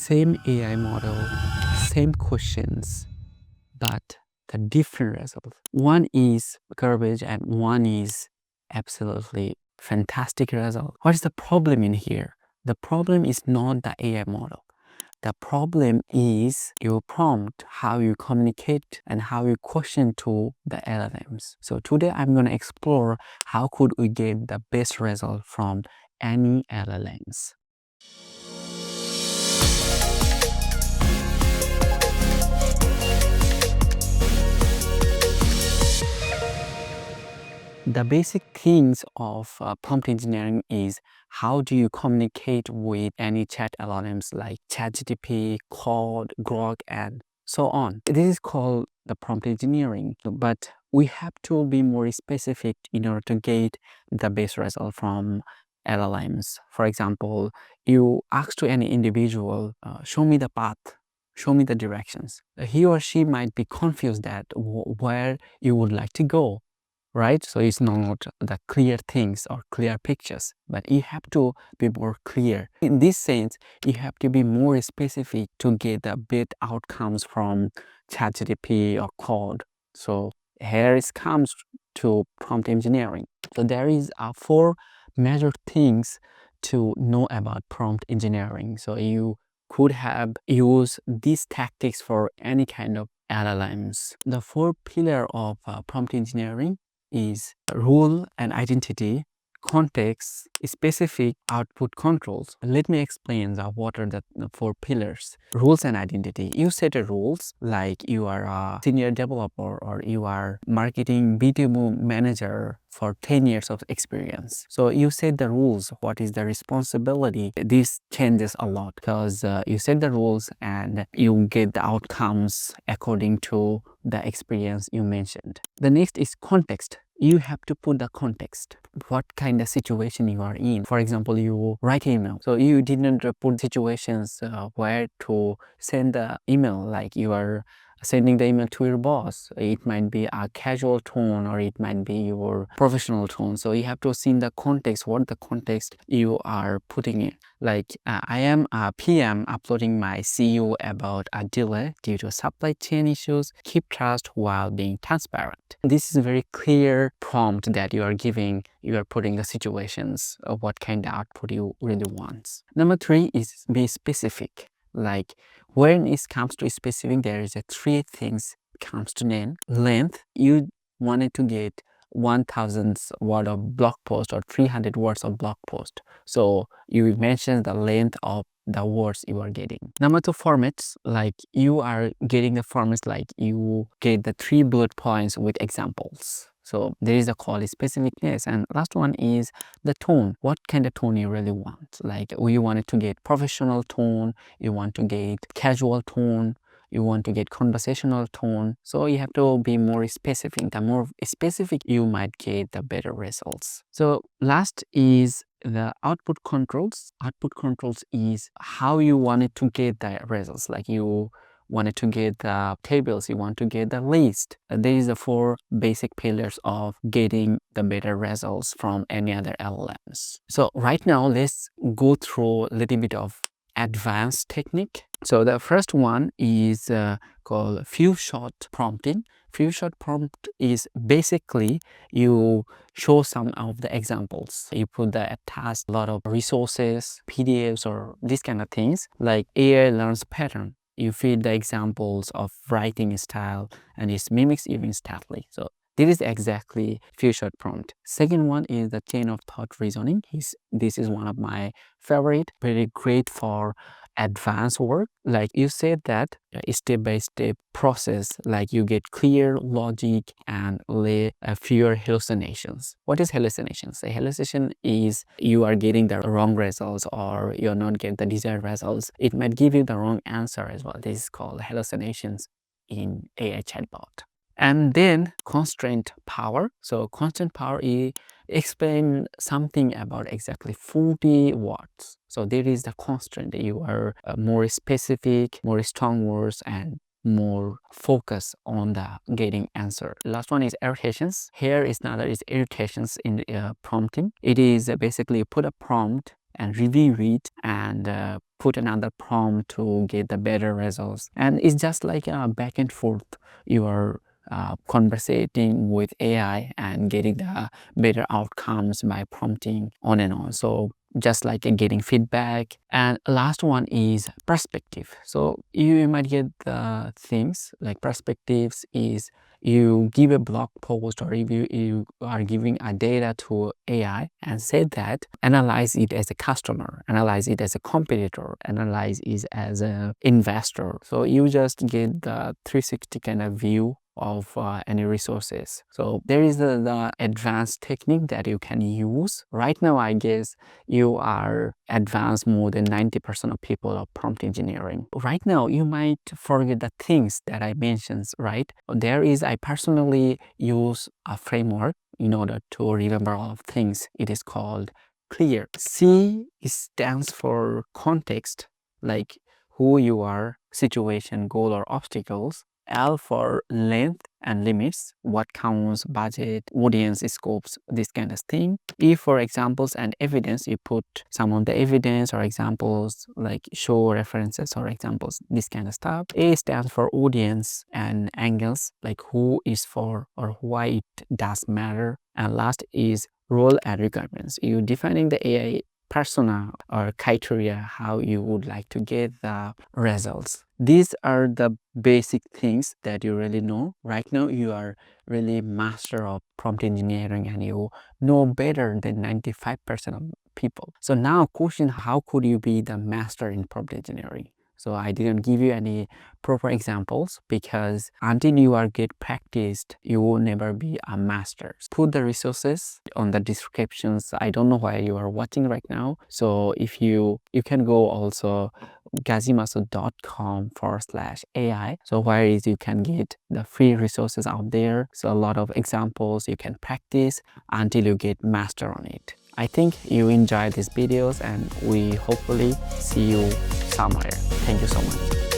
same AI model, same questions, but the different results. One is garbage and one is absolutely fantastic result. What is the problem in here? The problem is not the AI model. The problem is your prompt, how you communicate and how you question to the LLMs. So today I'm going to explore how could we get the best result from any LLMs. The basic things of prompt engineering is how do you communicate with any chat LLMs like ChatGPT, Claude, Grok, and so on. This is called the prompt engineering, but we have to be more specific in order to get the best result from LLMs. For example, you ask to any individual, show me the path, show me the directions. He or she might be confused that where you would like to go. Right? So it's not the clear things or clear pictures, but you have to be more clear. In this sense, you have to be more specific to get the best outcomes from ChatGPT or Claude. So here it comes to prompt engineering. So there is 4 major things to know about prompt engineering. So you could have used these tactics for any kind of LLMs. The 4 pillars of prompt engineering is rule and identity, context, specific, output controls. Let me explain what are the 4 pillars. Rules and identity. You set a rules like you are a senior developer or you are marketing B2B manager for 10 years of experience. So you set the rules, what is the responsibility. This changes a lot because you set the rules and you get the outcomes according to the experience you mentioned. The next is context. You have to put the context, what kind of situation you are in. For example, you write email, so you didn't put situations where to send the email, like you are sending the email to your boss. It might be a casual tone or it might be your professional tone. So you have to see in the context, what the context you are putting in. Like I am a PM uploading my CEO about a delay due to supply chain issues. Keep trust while being transparent. This is a very clear prompt that you are giving. You are putting the situations of what kind of output you really want. Number 3 is be specific. Like when it comes to specific, there is 3 things comes to name. Length, you wanted to get 1000 word of blog post or 300 words of blog post. So you mention the length of the words you are getting. Number 2, formats, like you are getting the formats like you get the 3 bullet points with examples. So there is a call specificness. And last one is the tone. What kind of tone you really want? Like you wanted to get professional tone, you want to get casual tone, you want to get conversational tone. So you have to be more specific. The more specific you might get, the better results. So last is the output controls. Output controls is how you wanted to get the results. Like you wanted to get the tables, you want to get the list. There is the 4 basic pillars of getting the better results from any other LLMs. So right now, let's go through a little bit of advanced technique. So the first one is called few shot prompting. Few shot prompt is basically you show some of the examples. You put the attached a lot of resources, PDFs or these kind of things. Like AI learns pattern. You feed the examples of writing style and it mimics you instantly. So this is exactly few shot prompt. Second one is the chain of thought reasoning. This is one of my favorite, very great for advanced work. Like you said that step-by-step process, like you get clear logic and lay fewer hallucinations. What is hallucinations? A hallucination is you are getting the wrong results or you're not getting the desired results. It might give you the wrong answer as well. This is called hallucinations in AI chatbot. And then constraint power. So constraint power is explain something about exactly 40 words. So there is the constraint that you are more specific, more strong words, and more focus on the getting answer. Last one is irritations. Here is another is irritations in prompting. It is basically put a prompt and review it and put another prompt to get the better results. And it's just like a back and forth. You are conversating with AI and getting the better outcomes by prompting on and on. So just like getting feedback. And last one is perspective. So you might get the things like perspectives is you give a blog post, or if you are giving a data to AI and say that analyze it as a customer, analyze it as a competitor, analyze it as an investor. So you just get the 360 kind of view of any resources. So there is the advanced technique that you can use. Right now, I guess you are advanced more than 90% of people of prompt engineering. Right now, you might forget the things that I mentioned, right? I personally use a framework in order to remember all of things. It is called CLEAR. C stands for context, like who you are, situation, goal, or obstacles. L for length and limits, what counts, budget, audience, scopes, this kind of thing. E for examples and evidence, you put some of the evidence or examples, like show references or examples, this kind of stuff. A stands for audience and angles, like who is for or why it does matter. And last is role and requirements. You defining the AI persona or criteria, how you would like to get the results. These are the basic things that you really know. Right now, you are really master of prompt engineering and you know better than 95% of people. So now question, how could you be the master in prompt engineering? So I didn't give you any proper examples because until you are get practiced, you will never be a master. Put the resources on the descriptions. I don't know why you are watching right now. So if you can go also gazimasud.com/AI. So where is you can get the free resources out there. So a lot of examples you can practice until you get master on it. I think you enjoy these videos and we hopefully see you somewhere. Thank you so much.